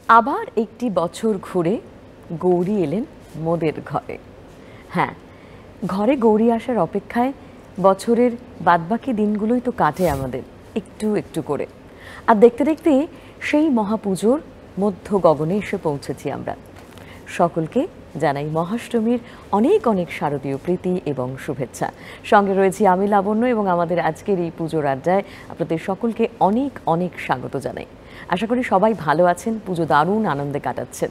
আবার একটি বছর ঘুরে গৌরী এলেন মোদের ঘরে। হ্যাঁ, ঘরে গৌরী আসার অপেক্ষায় বছরের বাদবাকি দিনগুলোই তো কাটে আমাদের একটু একটু করে। আর দেখতে দেখতে সেই মহাপুজোর মধ্য গগনে এসে পৌঁছেছি আমরা। সকলকে জানাই মহাষ্টমীর অনেক অনেক শারদীয় প্রীতি এবং শুভেচ্ছা। সঙ্গে রয়েছি আমি লাবণ্য এবং আমাদের আজকের এই পুজোর আড্ডায় আপনাদের সকলকে অনেক অনেক স্বাগত জানাই। আশা করি সবাই ভালো আছেন, পুজো দারুণ আনন্দে কাটাচ্ছেন।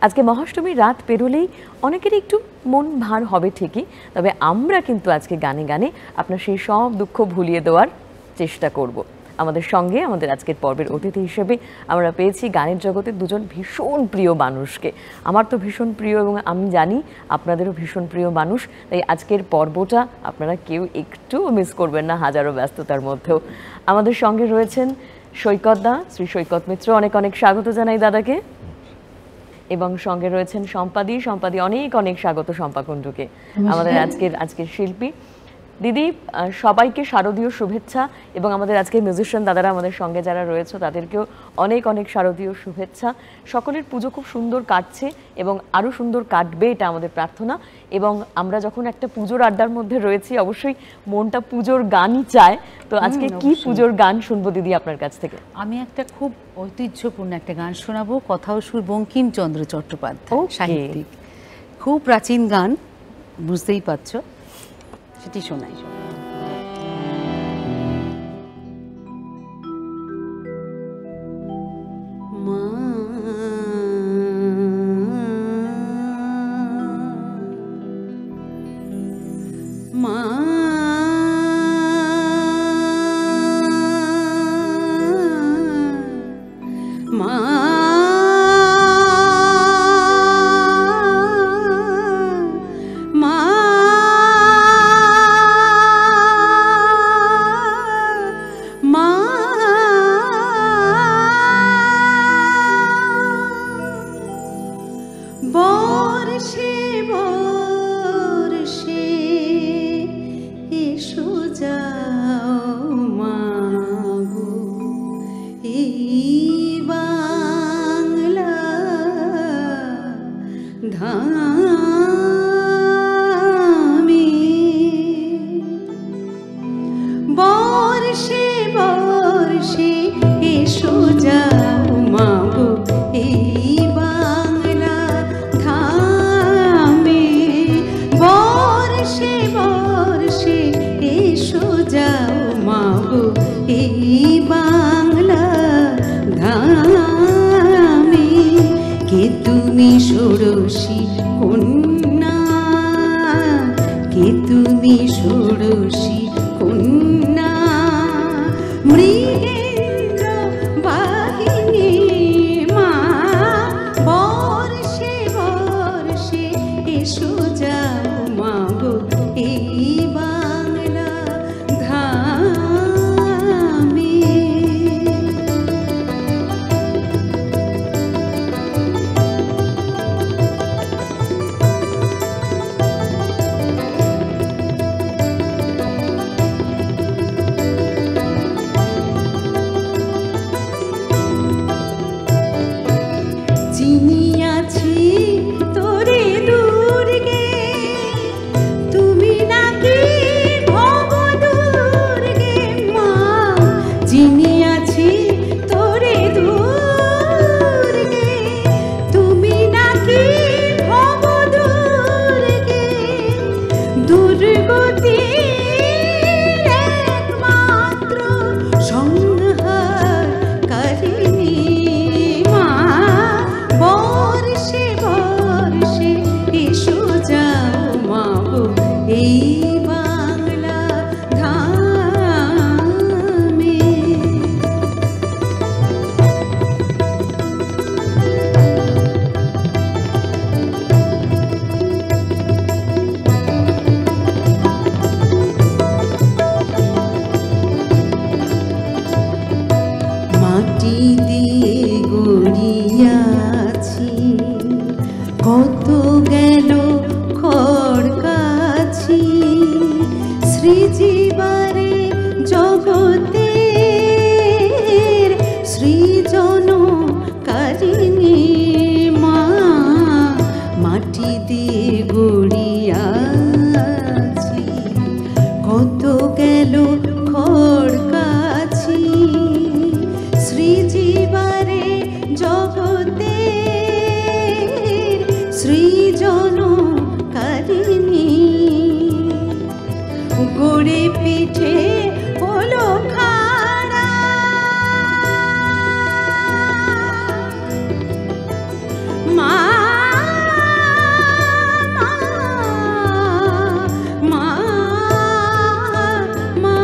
আজকে মহাষ্টমীর রাত পেরোলেই অনেকেরই একটু মন ভার হবে ঠিকই, তবে আমরা কিন্তু আজকে গানে গানে আপনার সেই সব দুঃখ ভুলিয়ে দেওয়ার চেষ্টা করব। আমাদের সঙ্গে আমাদের আজকের পর্বের অতিথি হিসেবে আমরা পেয়েছি গানের জগতের দুজন ভীষণ প্রিয় মানুষকে। আমার তো ভীষণ প্রিয় এবং আমি জানি আপনাদেরও ভীষণ প্রিয় মানুষ, তাই আজকের পর্বটা আপনারা কেউ একটু মিস করবেন না হাজারো ব্যস্ততার মধ্যেও। আমাদের সঙ্গে রয়েছেন সৈকত দা, শ্রী সৈকত মিত্র, অনেক অনেক স্বাগত জানাই দাদাকে। এবং সঙ্গে রয়েছেন সম্পাদি, অনেক অনেক স্বাগত শম্পা কুণ্ডুকে, আমাদের আজকের শিল্পী। দিদি, সবাইকে শারদীয় শুভেচ্ছা এবং আমাদের আজকে মিউজিশিয়ান দাদারা আমাদের সঙ্গে যারা রয়েছে তাদেরকেও অনেক অনেক শারদীয় শুভেচ্ছা। সকলের পুজো খুব সুন্দর কাটছে এবং আরও সুন্দর কাটবে, এটা আমাদের প্রার্থনা। এবং আমরা যখন একটা পুজোর আড্ডার মধ্যে রয়েছি অবশ্যই মনটা পুজোর গানই চায়। তো আজকে কি পুজোর গান শুনবো দিদি আপনার কাছ থেকে? আমি একটা খুব ঐতিহ্যপূর্ণ একটা গান শোনাবো, কথা ও সুর বঙ্কিমচন্দ্র চট্টোপাধ্যায় সাহিত্যিক, খুব প্রাচীন গান, বুঝতেই পারছো, সেটি শোনাই। কত গেল খড় কাছি শ্রীজীবারে জগতের সৃজন কারিণী ঘুড়ি পিঠে হলো খাড়া মা মা মা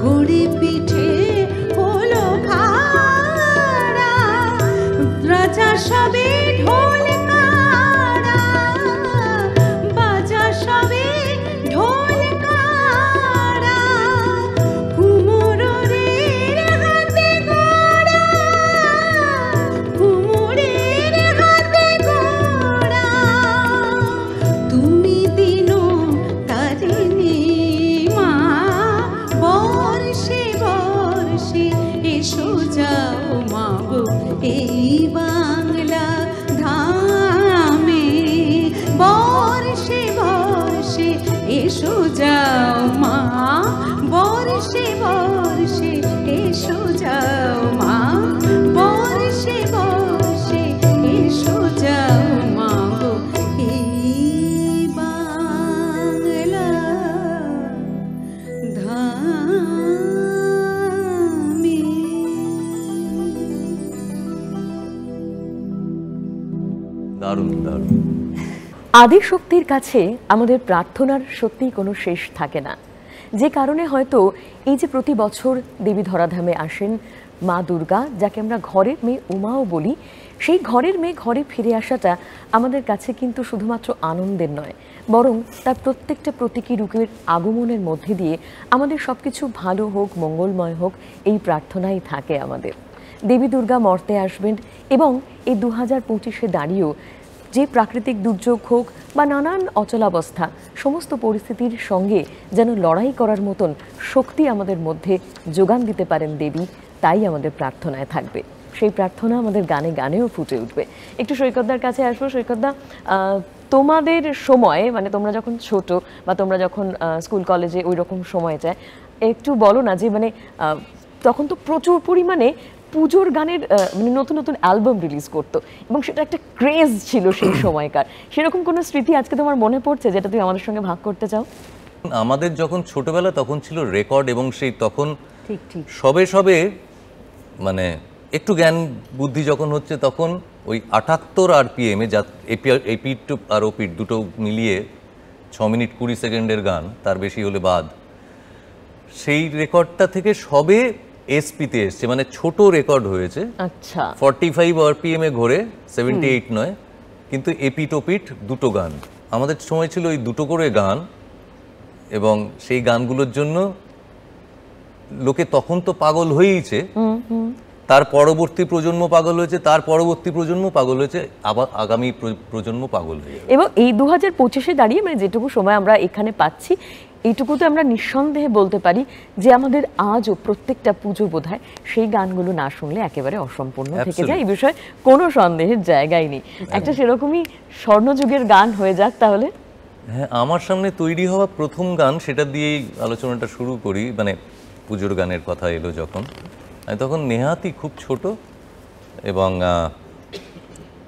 ঘুড়ি পিঠে হলো খাড়া রাজা সবে ঢোল কাড়া বাজা সবে ঢোল কাড়া কুমোরের হাতে ঘোড়া কুমোরের হাতে ঘোড়া তুমি দিনো তারিণী মা বর্ষে বর্ষে এসো যাও মা গো এই বাংলা ধামে বর্ষে বর্ষে এসো যাও মা বর্ষে বর্ষে এসো যাও মা বর্ষে বর্ষে এসো যাও মা গো এই বাংলা ধামে দারুণ দারুণ। আদি শক্তির কাছে আমাদের প্রার্থনার সত্যিই কোনো শেষ থাকে না, যে কারণে হয়তো এই যে প্রতি বছর দেবী ধরাধামে আসেন মা দুর্গা, যাকে আমরা ঘরের মেয়ে উমাও বলি, সেই ঘরের মেয়ে ঘরে ফিরে আসাটা আমাদের কাছে কিন্তু শুধুমাত্র আনন্দের নয়, বরং তার প্রত্যেকটা প্রতীকী রূপের আগমনের মধ্যে দিয়ে আমাদের সব কিছু ভালো হোক, মঙ্গলময় হোক, এই প্রার্থনাই থাকে আমাদের। দেবী দুর্গা মর্তে আসবেন এবং এই 2025-এ দাঁড়িয়েও যে প্রাকৃতিক দুর্যোগ হোক বা নানান অচলাবস্থা, সমস্ত পরিস্থিতির সঙ্গে যেন লড়াই করার মতন শক্তি আমাদের মধ্যে যোগান দিতে পারেন দেবী, তাই আমাদের প্রার্থনায় থাকবে। সেই প্রার্থনা আমাদের গানে গানেও ফুটে উঠবে। একটু সৈকতদার কাছে আসবো। সৈকতদা, তোমাদের সময়, মানে তোমরা যখন ছোট বা তোমরা যখন স্কুল কলেজে ওই রকম সময় যায়, একটু বলো না যে মানে তখন তো প্রচুর পরিমাণে পুজোর গানের মানে নতুন নতুন অ্যালবাম রিলিজ করতো এবং সেটা একটা ক্রেজ ছিল সেই সময়কার। সেরকম কোনো স্মৃতি আজকে তোমার মনে পড়ছে যেটা তুমি আমাদের সঙ্গে ভাগ করতে চাও? আমাদের যখন ছোটবেলা তখন ছিল রেকর্ড, এবং সেই তখন ঠিক ঠিক সবে সবে মানে একটু জ্ঞান বুদ্ধি যখন হচ্ছে তখন ওই 78 RPM-এ, যা এপিট আর ওপিট দুটো মিলিয়ে 6 মিনিট 20 সেকেন্ডের গান, তার বেশি হলে বাদ, সেই রেকর্ডটা থেকে সবে এসপিতে এসছে, মানে ছোট রেকর্ড হয়েছে। আচ্ছা, 45 RPM-এ ঘোরে, 78 নয়, কিন্তু এপিট ওপিট দুটো গান। আমাদের সময় ছিল ওই দুটো করে গান, এবং সেই গানগুলোর জন্য লোকে তখন তো পাগল হয়েইছে, তার পরবর্তী প্রজন্ম পাগল হয়েছে, তার পরবর্তী প্রজন্ম পাগল হয়েছে, আবার আগামী প্রজন্ম পাগল হয়ে যাবে। এবং এই 2025-এ দাঁড়িয়ে মানে যেটুকু সময় আমরা এখানে পাচ্ছি, এইটুকুতে আমরা নিঃসন্দেহে বলতে পারি যে আমাদের আজও প্রত্যেকটা পুজো বোধহয় সেই গানগুলো না শুনলে একেবারে অসম্পূর্ণ থেকে যায়, এই বিষয়ে কোনো সন্দেহের জায়গাই নেই। একটা সেরকমই স্বর্ণযুগের গান হয়ে যাক তাহলে। হ্যাঁ, আমার সামনে তৈরি হওয়া প্রথম গান, সেটা দিয়েই আলোচনাটা শুরু করি। মানে পুজোর গানের কথা এলো যখন, আমি তখন নেহাতি খুব ছোট, এবং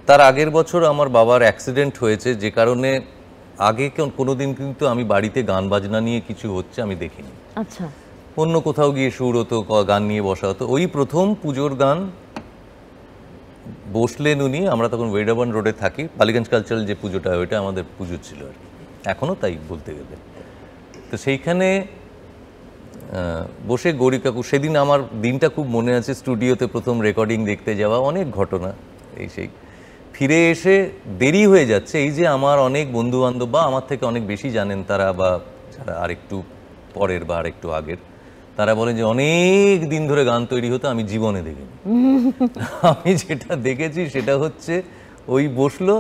তার আগের বছর আমার বাবার অ্যাক্সিডেন্ট হয়েছে, যে কারণে আগে কোনোদিন কিন্তু আমি বাড়িতে গান বাজনা নিয়ে কিছু হচ্ছে আমি দেখিনি। আচ্ছা, অন্য কোথাও গিয়ে সুর হতো, গান নিয়ে বসা হতো। ওই প্রথম পুজোর গান বসলেন উনি, আমরা তখন ওয়েডাবান রোডে থাকি, বালিগঞ্জ কালচারাল যে পুজোটা, ওইটা আমাদের পুজো ছিল আর কি, এখনও তাই বলতে গেলে। তো সেইখানে বসে গৌরী কাকু, সেদিন আমার দিনটা খুব মনে আছে, স্টুডিওতে প্রথম রেকর্ডিং দেখতে যাওয়া, অনেক ঘটনা, এই সেই ফিরে এসে দেরি হয়ে যাচ্ছে। এই যে আমার অনেক বন্ধু বান্ধব বা আমার থেকে অনেক বেশি জানেন তারা, বা যারা আরেকটু পরের বা আরেকটু আগের, তারা বলেন যে অনেক দিন ধরে গান তৈরি হতো, আমি জীবনে দেখিনি। আমি যেটা দেখেছি সেটা হচ্ছে, ওই বসলো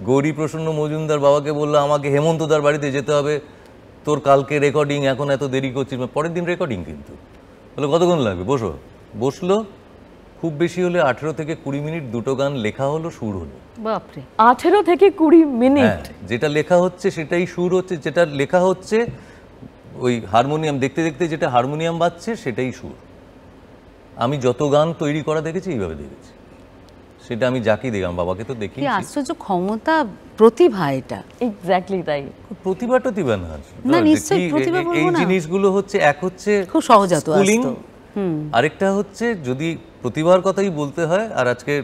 গৌরী প্রসন্ন মজুমদার, বাবাকে বললো আমাকে হেমন্তদার বাড়িতে যেতে হবে, তোর কালকে রেকর্ডিং, এখন এত দেরি করছিস, পরের দিন রেকর্ডিং, কিন্তু বলে কতক্ষণ লাগবে, বসলো, খুব বেশি হলে 18 থেকে 20 মিনিট, দুটো গান লেখা হলো, সুর হলো। বাপরে, 18 থেকে 20 মিনিট? যেটা লেখা হচ্ছে সেটাই সুর হচ্ছে, যেটা লেখা হচ্ছে ওই হারমোনিয়াম দেখতে দেখতে যেটা হারমোনিয়াম বাজছে সেটাই সুর। আমি যত গান তৈরি করা দেখেছি এইভাবে দেখেছি। সেটা আমি যাকে দেখলাম, বাবাকে তো দেখি। কি আশ্চর্য ক্ষমতা, প্রতিভা এটা। এক্স্যাক্টলি তাই। প্রতিভা টতিভা না, না, নিশ্চয়ই প্রতিভা বলবো এই না। জিনিসগুলো হচ্ছে, এক হচ্ছে খুব সহজাত schooling, আসতো। আরেকটা হচ্ছে যদি প্রতিভার কথাই বলতে হয়, আর আজকে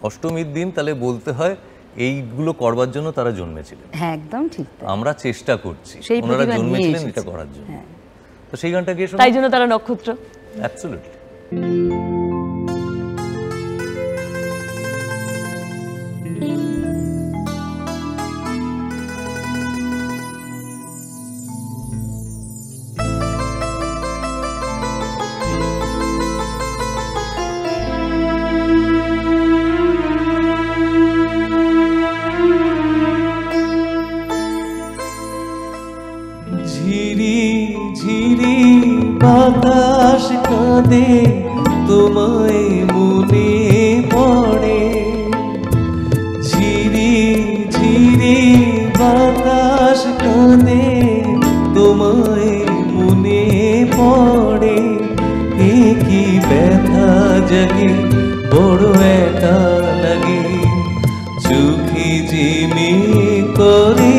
অষ্টমীর দিন, তাহলে বলতে হয় এইগুলো করবার জন্য তারা জন্মেছিলেন। হ্যাঁ, একদম ঠিক তাই। আমরা চেষ্টা করছি, সেই ওনারা প্রতিভা নিয়ে জন্মেছিলেন এসেছে। এটা করার জন্য। হ্যাঁ। তো সেই গানটা গিয়ে তাই জন্য তারা নক্ষত্র। অ্যাবসলিউটলি। ঝিরি ঝিরি বাতাস কাঁদে, তোমায় মনে পড়ে। ঝিরি ঝিরি বাতাস কাঁদে, তোমায় মনে পড়ে। এ কি ব্যথা জাগে, বড় একা লাগে, চোখে জিমি করে।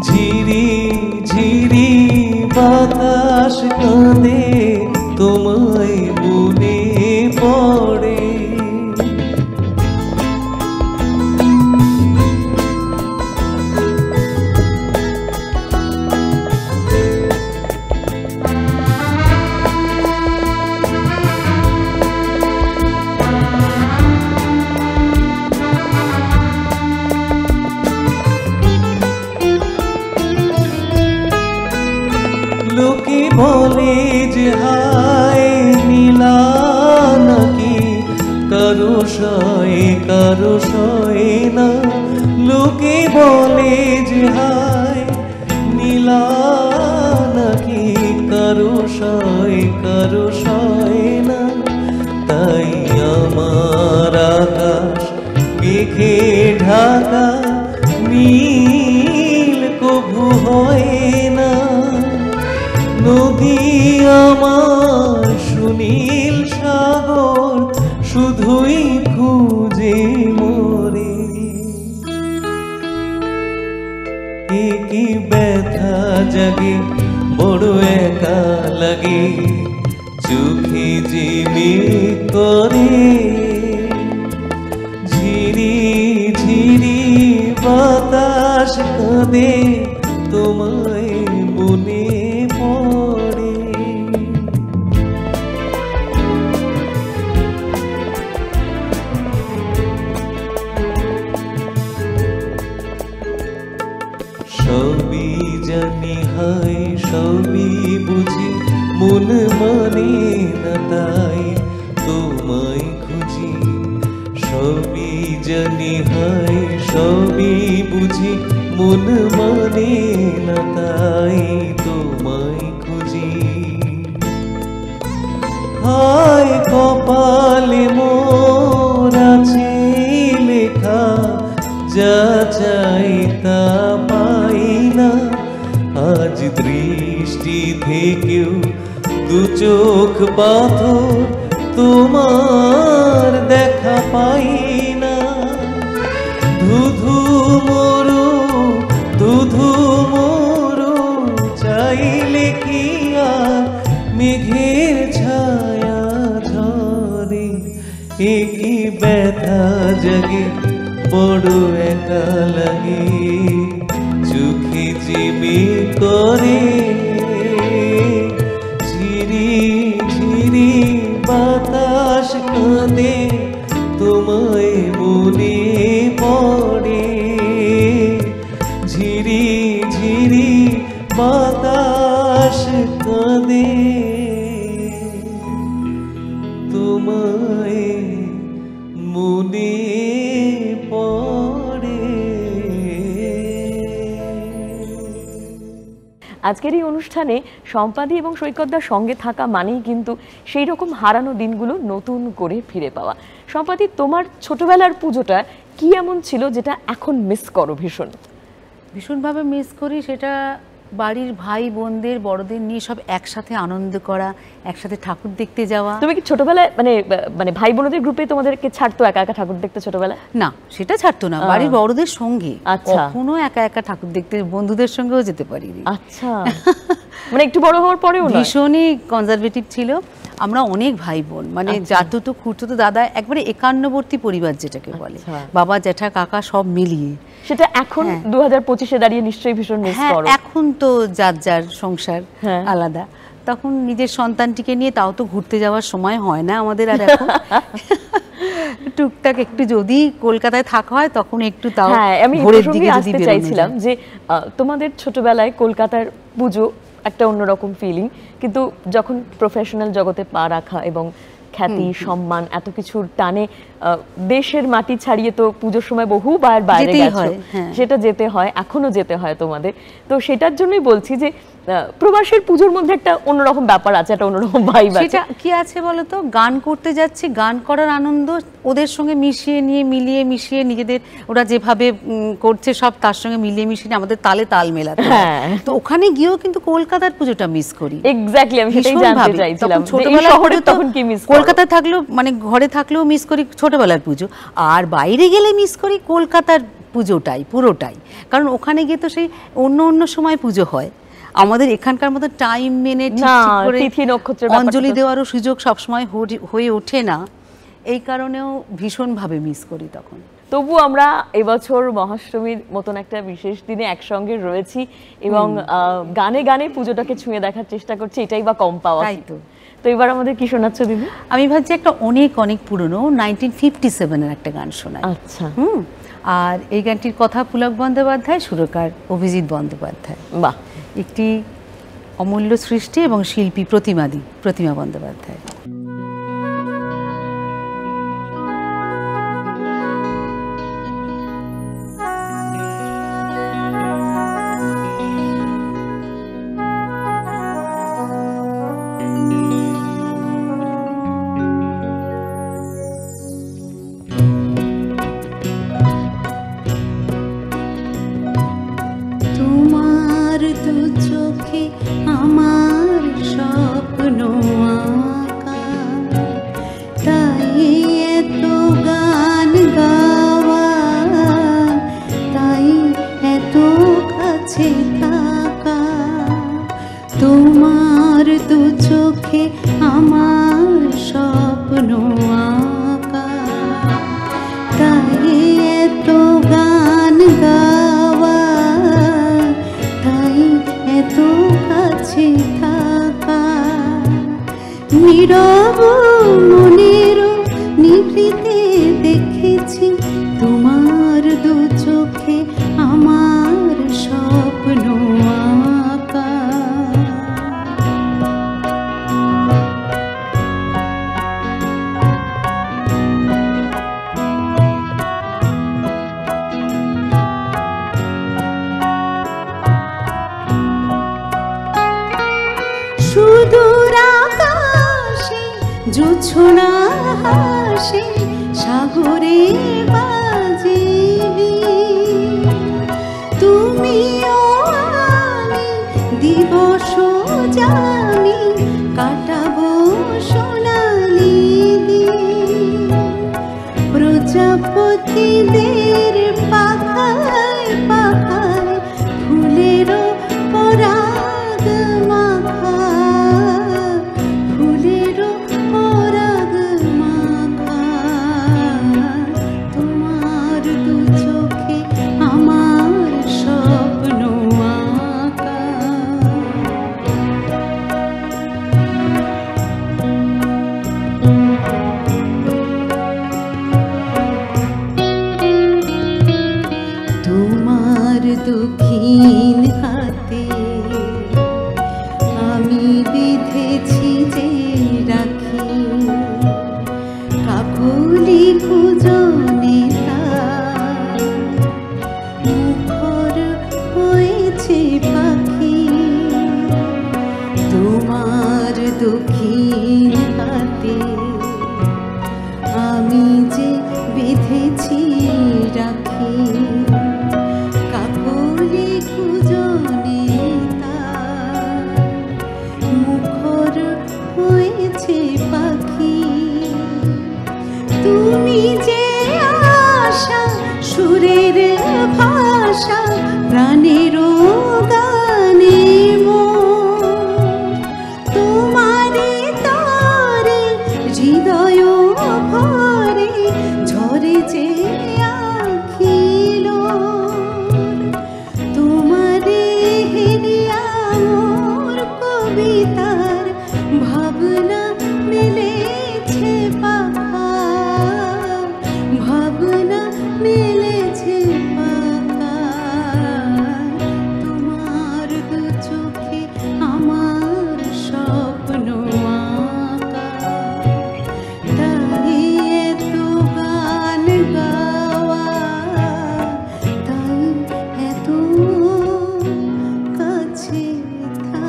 ঝিরি ঝিরি বাতাস কাঁদে, তোমায় মনে পড়ে। লোকে বলে যে হায় নীলা নাকি, কারো সয় না। লোকে বলে যে হায় নীলা নাকি, কারো সয় না। তাই আমার আকাশ মেঘে ঢাকা, নীল কভু হয় না। নদী আমার সুনীল সাগর, শুধুই খুঁজে মরে। এ কি ব্যথা জাগে, বড় একা লাগে, চোখে জিমি করে। ঝিরি ঝিরি বাতাস কাঁদে, তোমায় মনে পড়ে। সবই জানি হায়, সবই বুঝি, মন মানে না তাই তোমায় খুঁজি। সবই জানি হায়, সবই বুঝি, মন মানে না তাই তোমায় খুঁজি। হায় কপালে মোর আছে লেখা, যা চাই তা পাই না। আজ দৃষ্টি থেকেও দু চোখ পাথর, তোমার দেখা পাই না। ধুধু মরু চাইলে কি আর মেঘের ছায়া ঝরে। এ কি ব্যথা জাগে, বড় একা লাগে, চোখে জিমি করে। ঝিরি ঝিরি বাতাস কাঁদে, তোমায় মনে পড়ে। ঝিরি ঝিরি বাতাস কাঁদে, তোমায় মনে পড়ে। আজকের এই অনুষ্ঠানে সম্পাদি এবং সৈকতদার সঙ্গে থাকা মানেই কিন্তু সেই রকম হারানো দিনগুলো নতুন করে ফিরে পাওয়া। সম্পাদি, তোমার ছোটবেলার পুজোটা কি এমন ছিল যেটা এখন মিস করো ভীষণ? ভীষণভাবে মিস করি, সেটা বাড়ির ভাই বোনদের বড়দের নিয়ে সব একসাথে আনন্দ করা, একসাথে ঠাকুর দেখতে যাওয়া। তুমি কি ছোটবেলায় মানে ভাই বোনদের গ্রুপে তোমাদেরকে ছাড়তো একা একা ঠাকুর দেখতে ছোটবেলায়? না, সেটা ছাড়তো না, বাড়ির বড়দের সঙ্গে। আচ্ছা। কখনো একা একা ঠাকুর দেখতে বন্ধুদের সঙ্গেও যেতে পারিনি। আচ্ছা, মানে একটু বড় হওয়ার পরেও না? ভীষণই কনজারভেটিভ ছিল। আমরা অনেক ভাই বোন, মানে জাতুতো খুঁড়তুতো দাদা, একবারে একান্নবর্তী পরিবার যেটাকে বলে, বাবা জ্যাঠা কাকা সব মিলিয়ে। সেটা এখন 2025-এ দাঁড়িয়ে নিশ্চয়ই ভীষণ মিস হ্যাঁ, করো। এখন তো যার যার সংসার আলাদা, তখন নিজের সন্তানটিকে নিয়ে তাও তো ঘুরতে যাওয়ার সময় হয় না আমাদের আর এখন। টুকটাক একটু যদি কলকাতায় থাকা হয় তখন একটু তাও আমি ভোরের দিকে যদি আসতে বেরোনো চাইছিলাম যায়। যে তোমাদের ছোটবেলায় কলকাতার পুজো একটা অন্যরকম ফিলিং, কিন্তু যখন প্রফেশনাল জগতে পা রাখা এবং খ্যাতি সম্মান এত কিছুর টানে দেশের মাটি ছাড়িয়ে তো পুজোর সময় বহুবার বাইরে গেছো, সেটা যেতে হয়, এখনো যেতে হয় তোমাদের। তো সেটার জন্যই বলছি যে প্রবাসের পুজোর মধ্যে একটা অন্যরকম ব্যাপার আছে, একটা অন্যরকম ভাইব আছে। সেটা কি আছে বলো তো, গান করতে যাচ্ছি, গান করার আনন্দ ওদের সঙ্গে মিশিয়ে নিয়ে, মিলিয়ে মিশিয়ে নিজেদের, ওরা যেভাবে করছে সব তার সঙ্গে মিলিয়ে মিশিয়ে আমাদের তালে তাল মেলাতে। তো ওখানে গিয়েও কিন্তু কলকাতার পুজোটা মিস করি। এক্স্যাক্টলি, আমি সেটাই জানতে চাইছিলাম। ছোটবেলায় শহরে তখন কি মিস? কলকাতায় থাকলেও, মানে ঘরে থাকলেও মিস করি ছোটবেলার পুজো, আর বাইরে গেলে মিস করি কলকাতার পুজোটাই পুরোটাই। কারণ ওখানে গিয়ে তো সেই অন্য অন্য সময় পুজো হয়, আমাদের এখানকার মতো টাইম মেনে ঠিক করে তিথি নক্ষত্রের অঞ্জলি দেওয়ারও সুযোগ সবসময় হয়ে ওঠে না, এই কারণেও ভীষণভাবে মিস করি তখন। তবু আমরা এবছর মহাষ্টমীর মতন একটা বিশেষ দিনে একসঙ্গে রয়েছি এবং গানে গানে পুজোটাকে ছুঁয়ে দেখার চেষ্টা করছি, এটাই বা কম পাওয়া। তাই তো। তো এবার আমাদের কি শোনাচ্ছ দিদি? আমি ভাবছি একটা অনেক অনেক পুরনো 1957-এর একটা গান শোনাই। আচ্ছা। আর এই গানটির কথা পুলক বন্দ্যোপাধ্যায়, সুরকার অভিজিৎ বন্দ্যোপাধ্যায়। বাহ, একটি অমূল্য সৃষ্টি এবং শিল্পী প্রতিমা বন্দ্যোপাধ্যায়। তোমার দু চোখে আমার স্বপ্ন আঁকা, তাই এত গান গাওয়া, তাই এত কাছে থাকা। তোমার দু চোখে আমার স্বপ্ন আঁকা, তাই এত গান গাওয়া, তাই এত কাছে থাকা। নীরব মনের নিভৃতে দেখেছি তোমার দু চোখে আমার স্বপ্ন আঁকা। সুদূর আকাশে জোছনা হাসে, সাগরে বাজিবি তুমিও আমি, দিবস জানি কাটাবো সোনালি দিন। প্রজাপতিদের পাখায় পাখায় ফুলের পরাগ মাখা, ফুলের পরাগ মাখা। তোমার দু চোখে আমার স্বপ্ন আঁকা। তোমার দক্ষিণ হাতে আমি বিঁধেছি যে রাখি, কাকলি কুজনে তার মুখর হয়েছে পাখি। তোমার দক্ষিণ হাতে আমি যে বেঁধেছি রাখি, কাকলি কুজনে ভাষা প্রাণেরও গানে মোর। তোমারে তারে হৃদয় ভরে ঝরে যে আখিল, তোমারে হেরিয়া মোর কবিতার ভাবনা মেলেছে পাখা, ভাবনা মেলেছে পাখা। তোমার দু চোখে আমার স্বপ্ন আঁকা, তাই এত গান গাওয়া, তাই এত কাছে থাকা।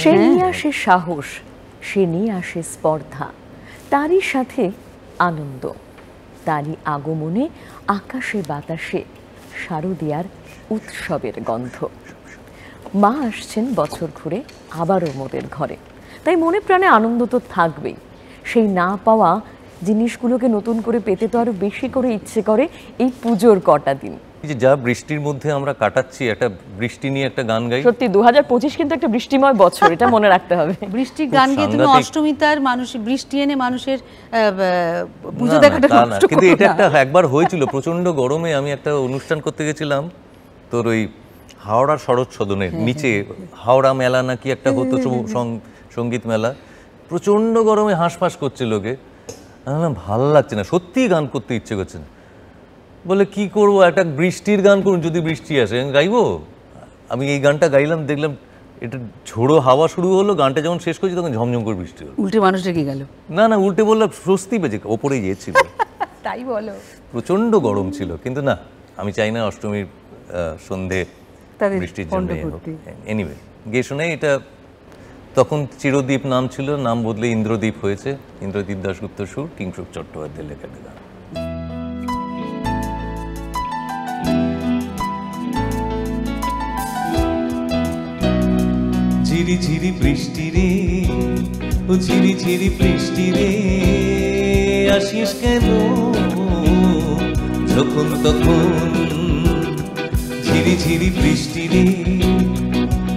সে নিয়ে আসে সাহস, সে নিয়ে আসে স্পর্ধা, তারই সাথে আনন্দ, তারই আগমনে আকাশে বাতাসে শারদিয়ার উৎসবের গন্ধ। মা আসছেন বছর ঘুরে আবারও মোদের ঘরে, তাই মনে প্রাণে আনন্দ তো থাকবেই। সেই না পাওয়া জিনিসগুলোকে নতুন করে পেতে তো আরো বেশি করে ইচ্ছে করে এই পুজোর কটা দিন। এই যে যা বৃষ্টির মধ্যে আমরা কাটাচ্ছি, একটা বৃষ্টি নিয়ে একটা গান গাই। সত্যি 2025 কিন্তু একটা বৃষ্টিময় বছর, এটা মনে রাখতে হবে। বৃষ্টির গান গিয়ে তুমি সাংঘাতিক। অষ্টমীতার মানুষ বৃষ্টি এনে মানুষের পুজো না, না, দেখাটা তা না। নষ্ট কিন্তু করো এটা না। একটা একবার হয়েছিল প্রচন্ড গরমে, আমি একটা অনুষ্ঠান করতে গেছিলাম তোর ওই হাওড়ার শরৎ সদনের নিচে হাওড়া মেলা নাকি একটা হতো, সঙ্গীত মেলা। প্রচন্ড গরমে হাঁসফাঁস করছে লোকে, আমি বললাম ভালো লাগছে না, সত্যিই গান করতে ইচ্ছে করছে না। বলে কি করবো, একটা বৃষ্টির গান করুন, যদি বৃষ্টি আসে। আমি গাইবো? আমি এই গানটা গাইলাম, দেখলাম এটা ঝোড়ো হাওয়া শুরু হলো, গানটা যখন শেষ করছি তখন ঝমঝম করে বৃষ্টি হলো। উল্টে মানুষ রেগে গেল। না না, উল্টে বললাম স্বস্তি পেয়েছে, ওপরে গিয়েছিল। তাই বলো। প্রচন্ড গরম ছিল, কিন্তু না, আমি চাই না অষ্টমীর সন্ধে তাদের বৃষ্টির পণ্ড জন্য। করতে। এনিওয়ে, গিয়ে শোনে এটা তখন চিরদ্বীপ নাম ছিল, নাম বদলে ইন্দ্রদ্বীপ হয়েছে। ইন্দ্রদ্বীপ দাশগুপ্ত সুর, কিংশুক চট্টোপাধ্যায়ের লেখা গান। ঝিরি ঝিরি বৃষ্টি রে, ও ঝিরি ঝিরি বৃষ্টি রে, আসিস কেন যখন তখন? ঝিরি ঝিরি বৃষ্টি রে,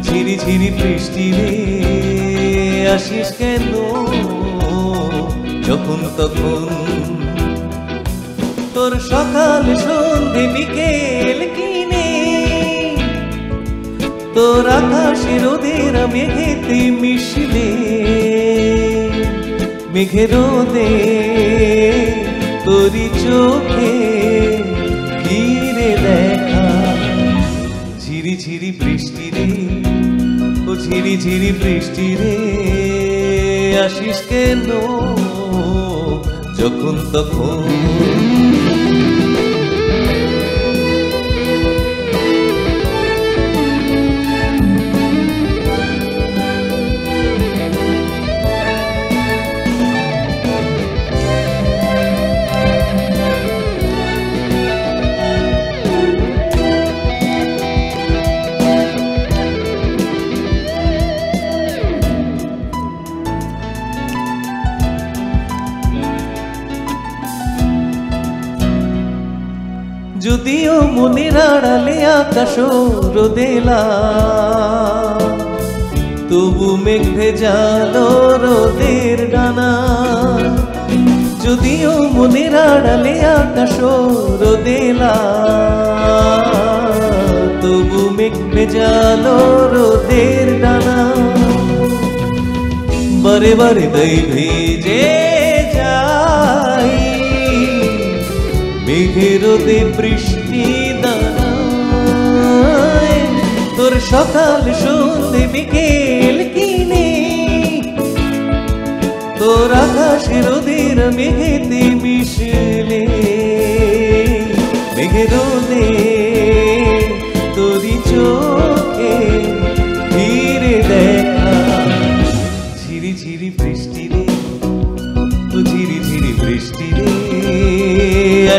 ঝিরি ঝিরি বৃষ্টি রে, আসিস কেন যখন তখন? তোর সকাল সন্ধে বিকেল কিনে, তোর আকাশে রোদের মেঘেতে মিশলে, মেঘে রোদে তোরি চোখে ঘিরে দেখা। ঝিরি ঝিরি বৃষ্টি রে, ও ঝিরি ঝিরি বৃষ্টি রে, আসিস কেন যখন তখন? যদিও মনের আড়ালে আকাশ রোদেলা, তবু মেঘ ভেজালো রোদের ডানা। যদিও মনের আড়ালে আকাশ রোদেলা, তবু মেঘ ভেজালো রোদের ডানা। বারে বারে তাই ভেজে যাই মেঘের রোদে বৃষ্টি দানায়। তোর সকাল সন্ধে বিকেল কিনে, তোর আকাশে রোদের মেঘেতে মিশলে, মেঘের রোদে তোরি চোখে ফিরে দেখা। ঝিরি ঝিরি বৃষ্টি রে, ও ঝিরি ঝিরি বৃষ্টি রে,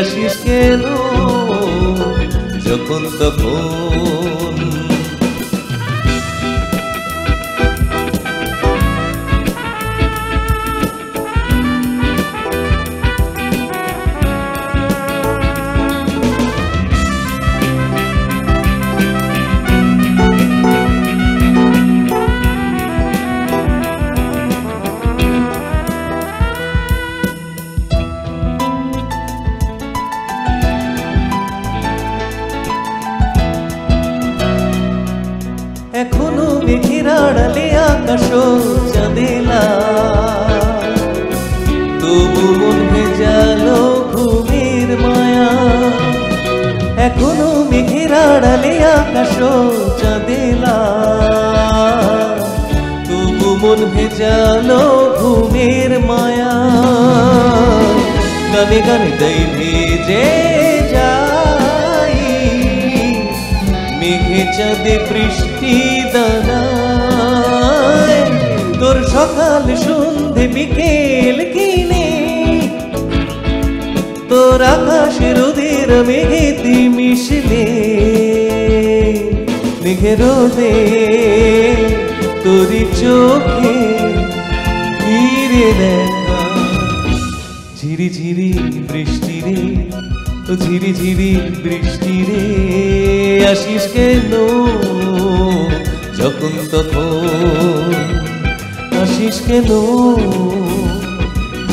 আসিস কেন যখন তখন? এখনো মেঘের আড়ালে আকাশ চাঁদেলা, তবু মন ভেজালো ঘুমের মায়া। এখনো মেঘের আড়ালে আকাশ চাঁদেলা, তবু মন ভেজালো ঘুমের মায়া। গানে গানে তাই ভেজে যাই মেঘে চাঁদে বৃষ্টি দানায়। তোর সকাল সন্ধে বিকেল কিনে তোর আকাশে রোদের মেঘেতে মিশলে, মেঘে রোদে তোরি চোখে ফিরে দেখা। ঝিরি ঝিরি বৃষ্টি রে, ও ঝিরি ঝিরি বৃষ্টি রে, আসিস কেন যখন তখন, আসিস কেন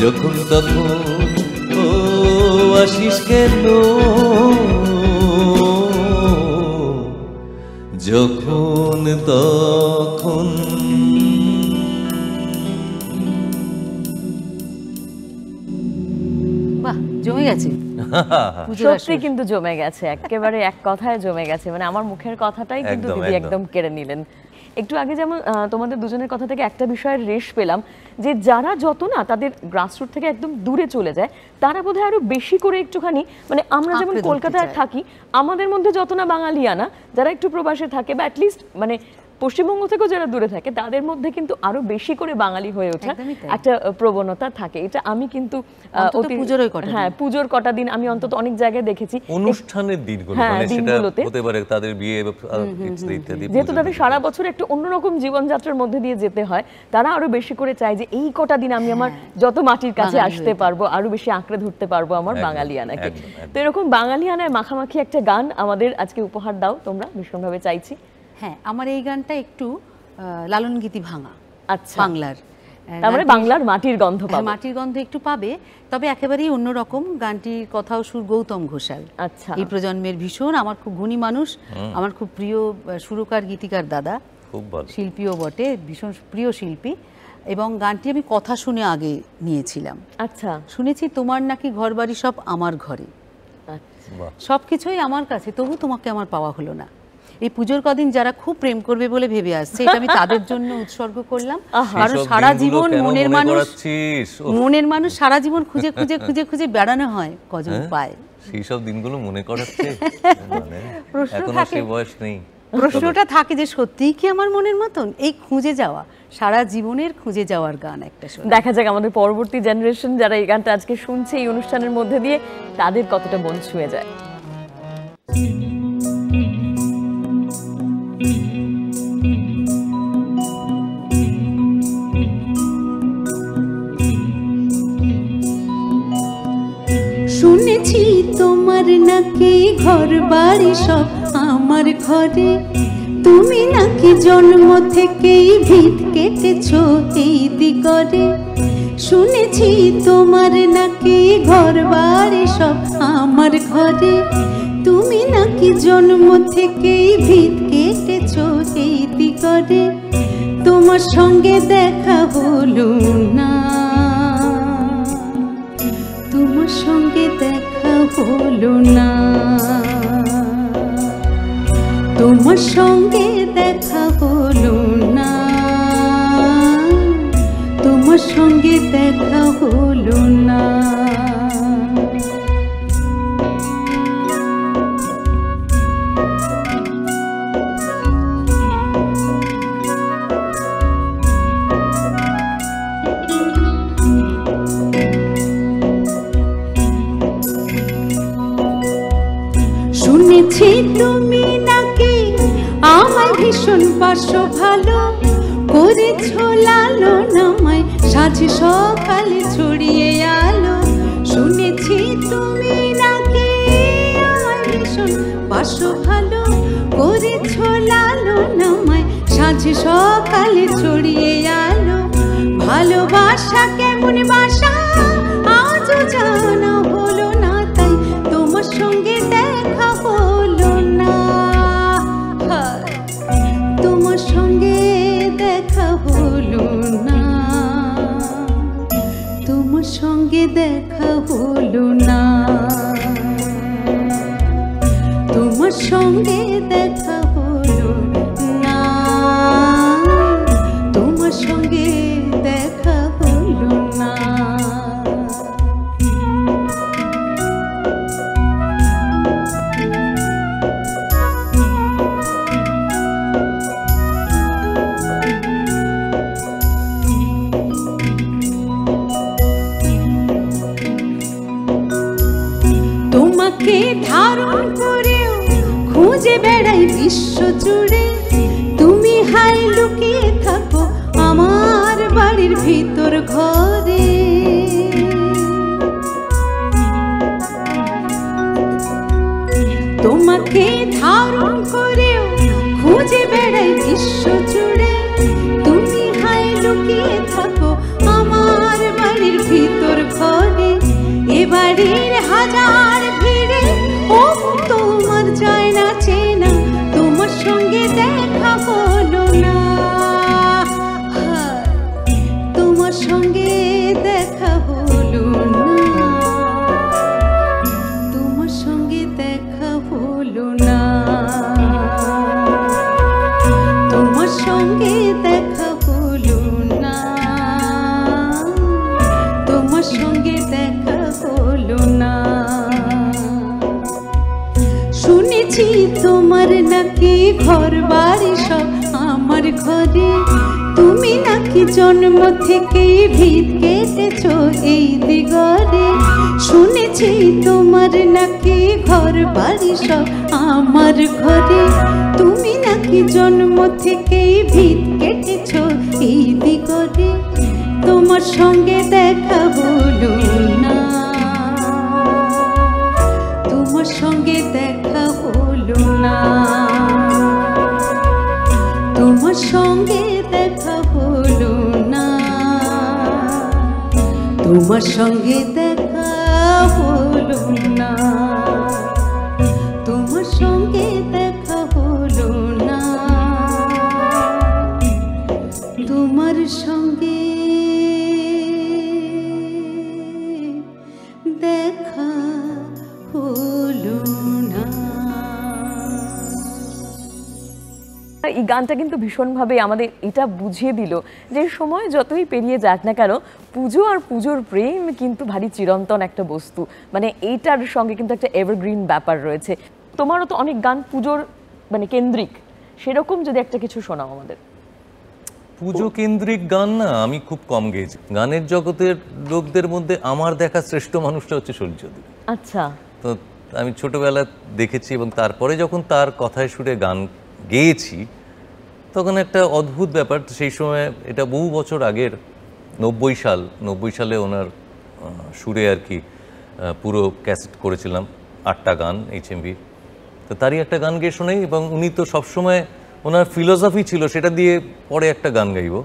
যখন তখন, ও আসিস কেন যখন তখন। বাহ, জমে গেছে পুজোর সত্যি আসর। কিন্তু জমে গেছে, একেবারে এক কথায় জমে গেছে। মানে আমার মুখের কথাটাই কিন্তু একদম, দিদি একদম। একদম কেড়ে নিলেন। একটু আগে যেমন তোমাদের দুজনের কথা থেকে একটা বিষয়ের রেশ পেলাম, যে যারা যত না তাদের গ্রাসরুট থেকে একদম দূরে চলে যায়, তারা বোধহয় আরো বেশি করে একটুখানি, মানে আমরা যেমন আঁকড়ে ধরতে কলকাতায় চায়। থাকি, আমাদের মধ্যে যত না বাঙালিয়ানা যারা একটু প্রবাসে থাকে বা অ্যাটলিস্ট মানে পশ্চিমবঙ্গ থেকেও যারা দূরে থাকে, তাদের মধ্যে কিন্তু আরো বেশি করে বাঙালি হয়ে ওঠা একদমই তাই। একটা প্রবণতা থাকে। এটা আমি কিন্তু অন্তত পুজোর ওই কটা দিন। হ্যাঁ, পুজোর কটা দিন আমি অন্তত অনেক জায়গায় দেখেছি। অনুষ্ঠানের দিনগুলো, হ্যাঁ, মানে সেটা দিনগুলোতে। হতে পারে তাদের বিয়ে বা ইত্যাদি, যেহেতু পুজো তাদের টুজো। সারা বছর একটা অন্যরকম জীবনযাত্রার মধ্যে দিয়ে যেতে হয়, তারা আরো বেশি করে চায় যে এই কটা দিন আমি আমার যত মাটির কাছে বাঙালি আসতে হয়ে পারবো, আরো বেশি আঁকড়ে ধরতে পারবো আমার একদম, বাঙালিয়ানাকে। একদম, একদম। তো এরকম বাঙালিয়ানায় মাখামাখি একটা গান আমাদের আজকে উপহার দাও তোমরা, ভীষণভাবে চাইছি। হ্যাঁ, আমার এই গানটা একটু লালন গীতি ভাঙা, আচ্ছা, বাংলার। তার মানে বাংলার মাটির গন্ধ হ্যাঁ, পাবো। মাটির গন্ধ একটু পাবে, তবে একেবারেই অন্যরকম। গানটির কথাও সুর গৌতম ঘোষাল। আচ্ছা, এই প্রজন্মের ভীষণ আমার খুব গুণী মানুষ, আমার খুব প্রিয় সুরকার গীতিকার দাদা, খুব ভালো। শিল্পীও বটে, ভীষণ প্রিয় শিল্পী। এবং গানটি আমি কথা শুনে আগে নিয়েছিলাম। আচ্ছা, শুনেছি তোমার নাকি ঘরবাড়ি সব আমার ঘরে, আচ্ছা। বাহ। সব কিছুই আমার কাছে, তবু তোমাকে আমার পাওয়া হলো না। এই পুজোর কদিন যারা খুব প্রেম করবে বলে ভেবে আসছে, এটা আমি তাদের জন্য উৎসর্গ করলাম। কারণ সেসব সারা দিনগুলো জীবন কেন মনের মনে মানুষ, করাচ্ছিস? ওহ, মনের মানুষ সারা জীবন খুঁজে খুঁজে খুঁজে খুঁজে বেড়ানো হয়, কজন হ্যাঁ? পায়। সেই সব দিনগুলো মনে করাচ্ছে, মানে প্রশ্ন এখনো থাকে। সে বয়স নেই। প্রশ্নটা থাকে যে সত্যিই কি আমার মনের মতন? এই খুঁজে যাওয়া, সারা জীবনের খুঁজে যাওয়ার গান একটা শোনা। দেখা যাক আমাদের পরবর্তী জেনারেশন যারা এই গানটা আজকে শুনছে এই অনুষ্ঠানের মধ্যে দিয়ে, তাদের কতটা মন ছুঁয়ে যায়। শুনেছি তোমার নাকি ঘর বাড়ি সব আমার ঘরে, তুমি নাকি জন্ম থেকেই ভিত কেটেছো এই দিগরে। শুনেছি তোমার নাকি ঘর বাড়ি সব আমার ঘরে, তুমি নাকি জন্ম থেকেই ভিত কেটেছো এই দিগরে। তোমার সঙ্গে দেখা হলো না, তোমার সঙ্গে দেখা হলো না, তোমার সঙ্গে দেখা হলো না, তোমার সঙ্গে দেখা হলো না। শুনেছি তুমি নাকি আমায় ভীষণ পাশো ভালো করেছো লালন, আমায় সাজ সকালে ছড়িয়ে আলো। শুনেছি তুমি নাকি আমায় ভীষণ পাশো ভালো করেছো লালন, আমায় সাজ সকালে ছড়িয়ে আলো। ভালোবাসা কেমন বাসা আজও জানা হলো না, তাই তোমার সঙ্গে দেখা হলো না, তোমার বেড়াই বিশ্ব জুড়ে, তুমি হাই লুকিয়ে থাকো আমার বাড়ির ভিতর ঘরে। তোমাকে ধারণ করেও খুঁজে বেড়াই বিশ্ব জুড়ে, তুমি হাই লুকিয়ে থাকো আমার বাড়ির ভিতর ঘরে। এ বাড়ির হাজার ভিড়ে ও তোমার যায় না চেনা, তোমার সঙ্গে দেখা হলো না, তোমার সঙ্গে দেখা হলো না, তোমার সঙ্গে দেখা হলো না, তোমার সঙ্গে দেখা হলো না, তোমার সঙ্গে দেখা হলো না। শুনেছি তোমার নাকি ঘর বাড়ি সব আমার ঘরে, তুমি নাকি জন্ম থেকেই ভিত কেটেছো এই দিগরে। শুনেছি তোমার নাকি ঘর বাড়ি সব আমার ঘরে, তুমি নাকি জন্ম থেকেই ভিত কেটেছো এই দিগরে। তোমার সঙ্গে দেখা হলো না, তোমার সঙ্গে দেখা হলো না, তোমার সঙ্গে দেখা হলো না, তোমার সঙ্গে দেখা হলো না, তোমার সঙ্গে দেখা হলো না, তোমার সঙ্গে দেখা হলো না। এই গানটা কিন্তু ভীষণভাবে আমাদের এটা বুঝিয়ে দিল যে সময় যতই পেরিয়ে যাক না কেন, পুজো আর পুজোর প্রেম কিন্তু ভারী চিরন্তন একটা বস্তু। মানে এইটার সঙ্গে কিন্তু একটা এভারগ্রিন ব্যাপার রয়েছে। তোমারও তো অনেক গান পুজোর মানে কেন্দ্রিক, সেরকম যদি একটা কিছু শোনাও আমাদের। পুজো কেন্দ্রিক গান না আমি খুব কম গেয়েছি। গানের জগতের লোকদের মধ্যে আমার দেখা শ্রেষ্ঠ মানুষটা হচ্ছে সূর্যদেব। আচ্ছা। তো আমি ছোটবেলা দেখেছি এবং তারপরে যখন তার কথায় সুরে গান গেয়েছি তখন একটা অদ্ভুত ব্যাপার। সেই সময় এটা বহু বছর আগের 90 সালে ওনার সুরে আর কি পুরো ক্যাসেট করেছিলাম 8টা গান HMV। তো তারই একটা গান গেয়ে শোনাই, এবং উনি তো সবসময় ওনার ফিলোসফি ছিল সেটা দিয়ে পরে একটা গান গাইব।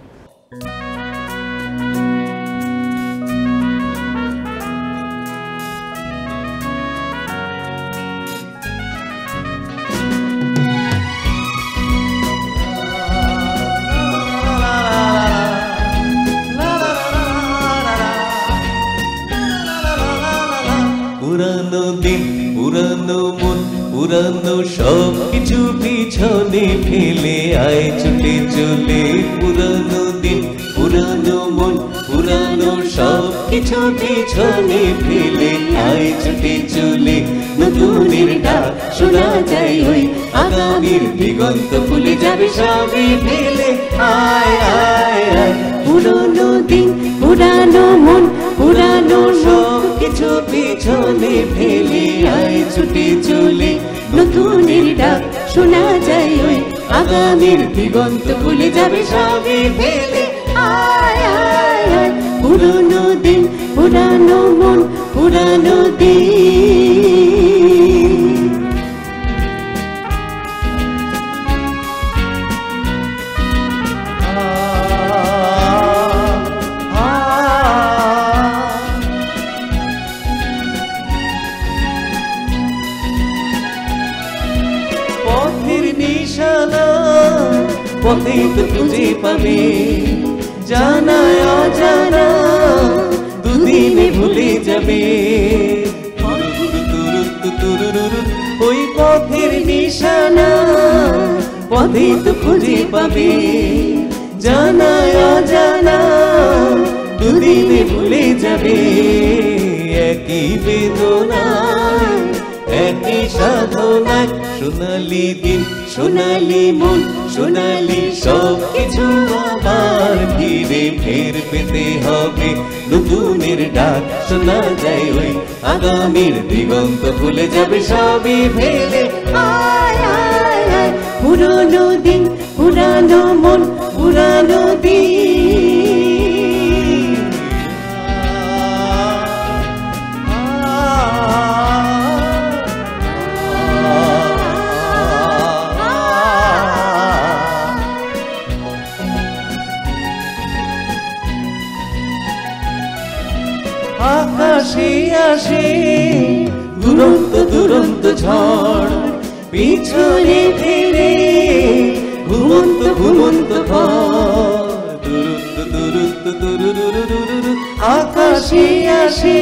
পুরানো দিন, পুরানো মন, পুরানো সব কিছু পিছনে ফেলে আয় ছুটে চলে। পুরানো দিন, পুরানো মন, পুরানো সব কিছু পিছনে ফেলে আয় ছুটে চলে। নতুনের ডাক শোনা যায় ওই আগামীর দিগন্ত খুলে যাবে সবই ফেলে আয় আয় আয়। পুরানো দিন, পুরানো মন, পুরানো সব কিছু পিছনে ফেলে আয় ছুটে চলে। নতুনের ডাক শোনা যায় ওই আগামীর দিগন্ত খুলে যাবে সবই ফেলে আয় আয় আয়। পুরানো দিন, পুরানো মন, পুরানো দিন। পথের নিশানা পথেই তো খুঁজে পাবে, জানা অজানা দুদিনে ভুলে যাবে। ওই পথের নিশানা পথেই তো খুঁজে পাবে, জানা অজানা দুদিনে ভুলে যাবে। একই বেদনায় একই সাধনায় সোনালি দিন, সোনালি মন, সোনালি সব কিছু আবার ফিরে ফের পেতে হবে। নতুনের ডাক শোনা যায় ওই আগামীর দিগন্ত খুলে যাবে সবই ফেলে আয় আয় পুরনো দিন পুরানো মন পুরানো দিন আকাশে আসে দুরন্ত দুরন্ত ঝড়, পিছনে ফেলে ঘুমন্ত ঘুমন্ত ঘর। দুরন্ত দুরন্ত দুরুরুরুরুরু আকাশে আসে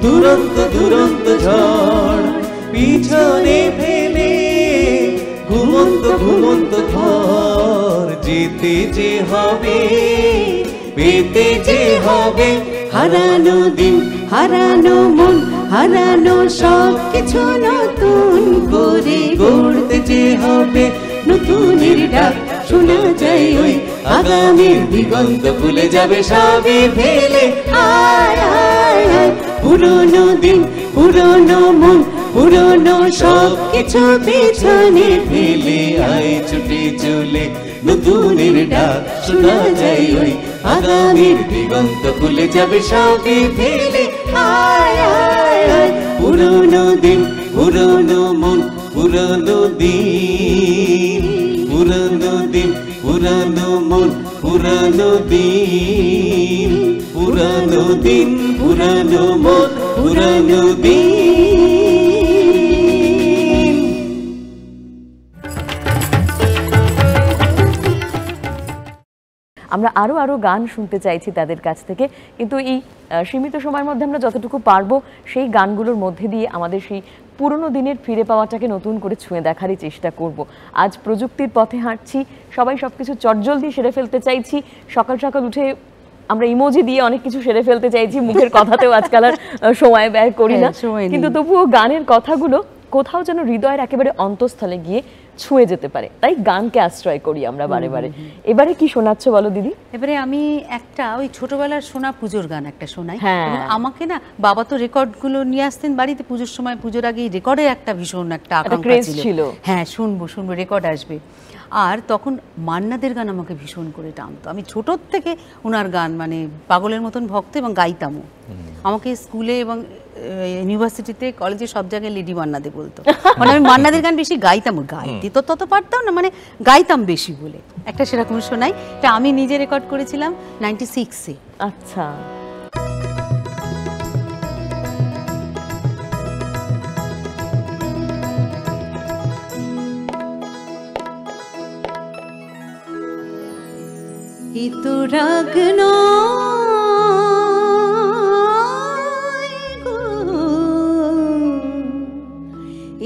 দুরন্ত দুরন্ত ঝড়, পিছনে ফেলে ঘুমন্ত ঘুমন্ত ঘর। যেতে যে হবে পেতে যে হবে হারানো দিন হারানো মন হারানো সব কিছু নতুন করে গড়তে যে হবে নতুনের ডাক শোনা যায় ওই আগামীর দিগন্ত খুলে যাবে সবই ফেলে। আয় আয় আয় পুরনো দিন পুরনো মন পুরনো সব কিছু পিছনে ফেলে আয় ছুটে চলে নতুনের ডাক শোনা যায় ওই আগামীর দিগন্ত খুলে যাবে সবই ফেলে। আয় আয় আয় পুরনো দিন পুরনো মন পুরনো দিন, পুরনো দিন পুরনো মন পুরনো দিন, পুরনো দিন পুরনো মন পুরনো দিন। আমরা আরো আরো গান শুনতে চাইছি তাদের কাছ থেকে, কিন্তু এই সীমিত সময়ের মধ্যে আমরা যতটুকু পারবো সেই গানগুলোর মধ্যে দিয়ে আমাদের সেই পুরনো দিনের ফিরে পাওয়াটাকে নতুন করে ছুঁয়ে দেখারই চেষ্টা করব। আজ প্রযুক্তির পথে হাঁটছি, সবাই সবকিছু চটজলদি সেরে ফেলতে চাইছি, সকাল সকাল উঠে আমরা ইমোজি দিয়ে অনেক কিছু সেরে ফেলতে চাইছি, মুখের কথাতেও আজকাল আর সময় ব্যয় করি না, কিন্তু তবুও গানের কথাগুলো কোথাও যেন হৃদয়ের একেবারে অন্তঃস্থলে গিয়ে ছুঁয়ে যেতে পারে, তাই গানকে আশ্রয় করি আমরা বারে বারে। এবারে কি শোনাচ্ছ বলো দিদি? এবারে আমি একটা ওই ছোটবেলার শোনা পুজোর গান একটা শোনাই। হ্যাঁ। এবং আমাকে না বাবা তো রেকর্ডগুলো নিয়ে আসতেন বাড়িতে পুজোর সময়, পুজোর আগে রেকর্ডের একটা ভীষণ একটা আকাঙ্ক্ষা ছিল। হ্যাঁ, শুনবো শুনবো, রেকর্ড আসবে। আর তখন মান্নাদের গান আমাকে ভীষণ করে টানতো। আমি ছোটোর থেকে ওনার গান মানে পাগলের মতন ভক্ত এবং গাইতামও। আমাকে স্কুলে এবং ইউনিভার্সিটিতে কলেজে সব জায়গায় লেডি মান্নাদে বলতো, মানে আমি মান্নাদের গান বেশি গাইতাম, গাইতে তো তত পারতাম না, মানে গাইতাম বেশি বলে। একটা সেরকম শোনাই, এটা আমি নিজে রেকর্ড করেছিলাম 96-এ। আচ্ছা, এ তো রাগ নয় গো,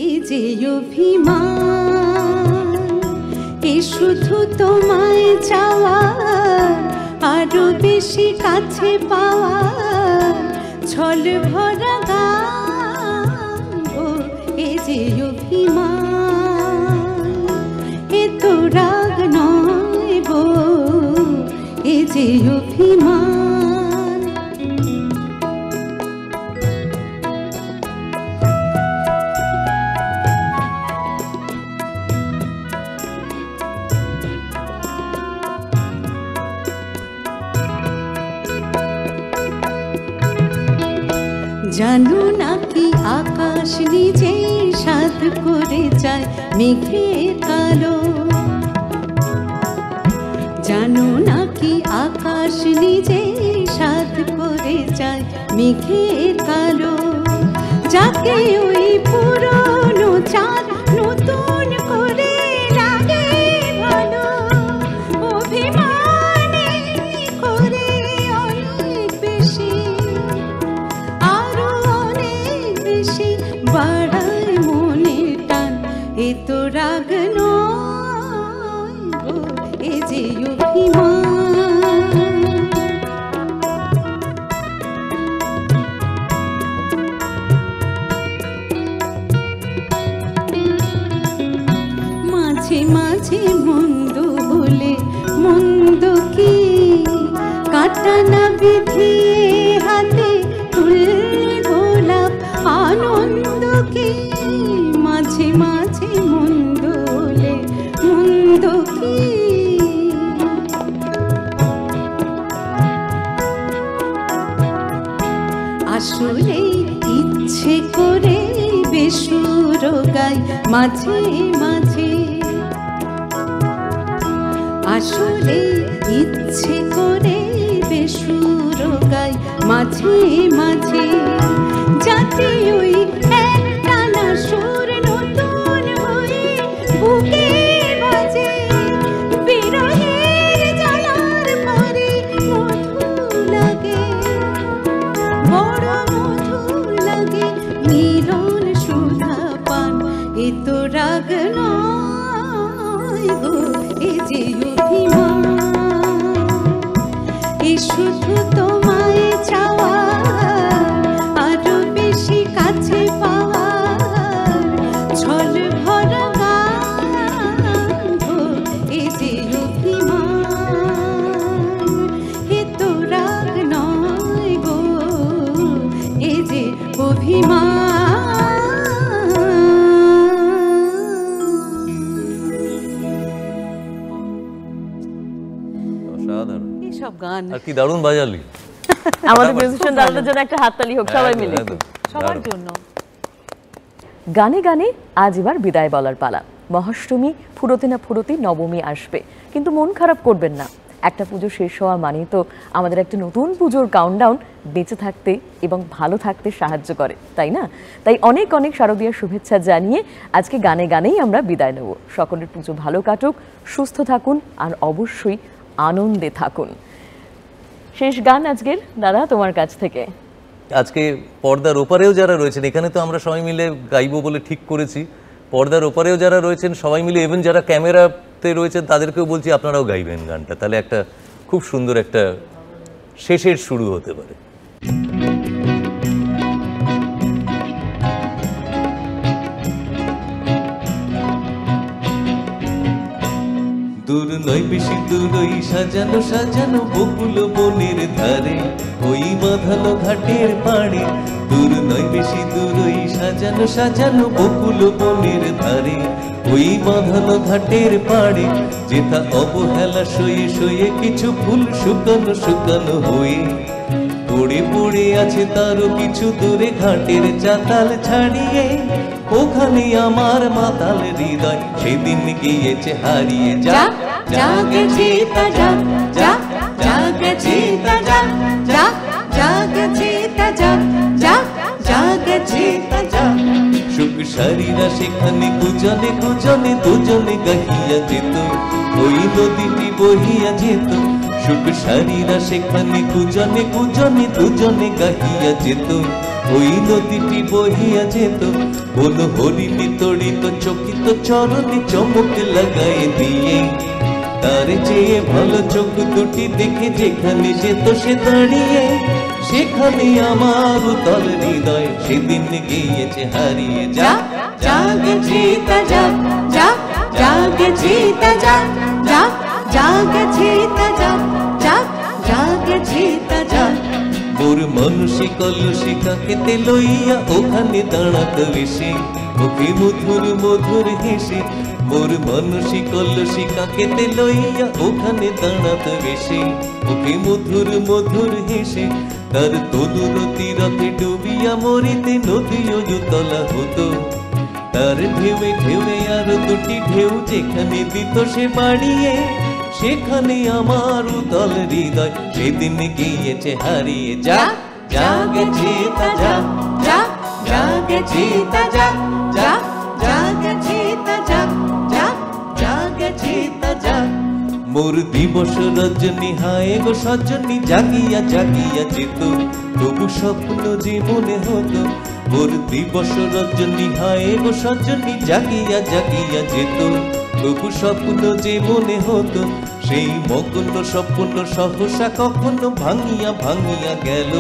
এ যে অভিমান, এ শুধু তোমায় চাওয়া, আরো বেশি কাছে পাওয়া, ছল ভরা গান গো, এ যে অভিমান। এ তো রাগ নয় গো, এ যে অভিমান। জানো নাকি আকাশ নিজে সাধ করে যায় মেঘের কালো, জানো নাকি আকাশ নিজে সাধ করে যায় মেঘের কালো, যাকে ওই পুরনো চাঁদ নতুন করে লাগে ভালো, অভিমানে করে অনেক বেশি, আরো অনেক বেশি বাড়ায় মনের টান। এ তো রাগ নয় গো, এ যে অভিমান। মাঝে মাঝে মন্দ বলে মন্দ কি কাটা না বিধিয়ে হাতে তুললে গোলাপ আনন্দ কি, মাঝে মাঝে মন্দ বলে মাঝে মাঝে আসলে ইচ্ছে করে বেসুর গাই মাঝে মাঝে যাতে ওই একটানা সুর নতুন হয়ে বুকে বাজে বিরহের জ্বালার পরে মধু লাগে বড় মধু লাগে মিলন সুধা পান এ তো রাগ নয় গো এ যে অভিমান এ শুধু তোমায় চাওয়া আরো বেশি কাছে পাওয়ার ছল ভরা গান গো এ যে অভিমান এ তো রাগ নয় গো এ যে অসাধারণ। এইসব গান আর কি দারুণ বাজালি। আমাদের মিউজিশিয়ান দাদাদের জন্য একটা হাততালি হোক সবাই মিলে। একদম, সবার দারুণ। জন্য। গানে গানে আজ এবার বিদায় বলার পালা। মহাষ্টমী ফুরোতে না ফুরোতে নবমী আসবে, কিন্তু মন খারাপ করবেন না। একটা পুজো শেষ হওয়া মানেই তো আমাদের একটা নতুন পুজোর কাউন্টডাউন বেঁচে থাকতে এবং ভালো থাকতে সাহায্য করে, তাই না? তাই অনেক অনেক শারদীয়ার শুভেচ্ছা জানিয়ে আজকে গানে গানেই আমরা বিদায় নেব। সকলের পুজো ভালো কাটুক, সুস্থ থাকুন আর অবশ্যই আনন্দে থাকুন। শেষ গান আজকের দাদা তোমার কাছ থেকে। আজকে পর্দার ওপারেও যারা রয়েছেন, এখানে তো আমরা সবাই মিলে গাইবো বলে ঠিক করেছি, পর্দার ওপারেও যারা রয়েছেন সবাই মিলে, ইভেন যারা ক্যামেরাতে রয়েছেন তাদেরকেও বলছি আপনারাও গাইবেন গানটা, তাহলে একটা খুব সুন্দর একটা শেষের শুরু হতে পারে। দূর নয় বেশি দূর ওই সাজানো সাজানো বকুল বনের ধারে, ওই বাঁধানো ঘাটের পাড়ে। দূর নয় বেশি দূর ওই সাজানো সাজানো বকুল বনের ধারে, ওই বাঁধানো ঘাটের পাড়ে। যেথা অবহেলা সয়ে সয়ে কিছু ফুল শুকানো শুকানো হয়ে পড়ে পড়ে আছে তারও কিছু দূরে ঘাটের চাতাল ছাড়িয়ে। ওখানে আমার মাতাল হৃদয় সেদিন গিয়েছে হারিয়ে। যা জাগছে তা জাগ জাগ জাগছে তা জাগ জাগ জাগছে তা জাগ জাগ জাগছে তা জাগ। সুখ সারিরা সেখানে কুজনে কুজনে দুজনে গাহিয়া যেত, ওই নদীটি বহিয়া যেত। সুখ সারিরা সেখানে কুজনে কুজনে দুজনে গাহিয়া যেত, ওই নদীটি বহিয়া যেত। বন হরিণী তড়িত চকিত চরণে চমক লাগাই দিয়ে, তার চেয়ে ভালো চোখ দুটি দেখে যেখানে যেত সে দাঁড়িয়ে। সেখানে আমার উতল হৃদয় সেদিন গিয়েছে হারিয়ে। যা জাগছে তা জাগ জাগ জাগছে তা জাগ জাগ জাগছে তা জাগ জাগ জাগছে তা জাগ। মোর মানুষে কলসি কাকেতে লইয়া ওখানে দাঁড়াত এসে, মুখে মধুর মধুর হেসে। মোর মানুষে কলসি কাকেতে লইয়া ওখানে দাঁড়াত এসে, মুখে মধুর মধুর হেসে। তার তনুর তীরথে ডুবিয়া মরিতে নদীও উতলা হতো, তার ঢেউে ঢেউে আরো দুটি ঢেউ যেখানে দিত সে বাড়িয়ে। সেখানে আমার উতল হৃদয় সেদিন গিয়েছে হারিয়ে। যা জাগছে তা জাগ জাগ জাগছে তা জাগ জাগ জাগছে তা জাগ জাগ জাগছে তা জাগ। মোর দিবস রজনী হায় গো সজনী জাগিয়া জাগিয়া যেত, তবু স্বপ্ন যে মনে হতো। মোর দিবস রজনী হায় গো সজনী জাগিয়া জাগিয়া যেত, তবু স্বপ্ন যে মনে হতো। সেই মগ্ন স্বপ্ন সহসা কখনো ভাঙিয়া ভাঙিয়া গেল,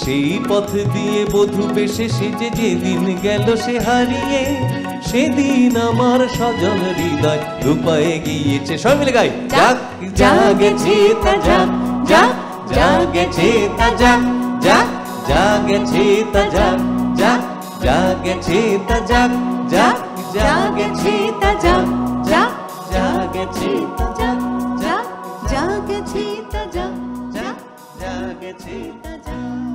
সেই পথ দিয়ে বধূ বেশে সেজে যেদিন গেল সে হারিয়ে। সেদিন আমার সজল হৃদয় রূপায় গিয়েছে। সবাই মিলে গাই। জাগ জাগছে তা জাগ জাগ জাগছে তা জাগ জাগ জাগছে তা জাগ জাগ জাগছে তা জাগ জাগ জাগছে তা জাগ জাগ জাগছে তা জাগ জাগ জাগছে তা জাগ জাগ জাগছে তা জাগ।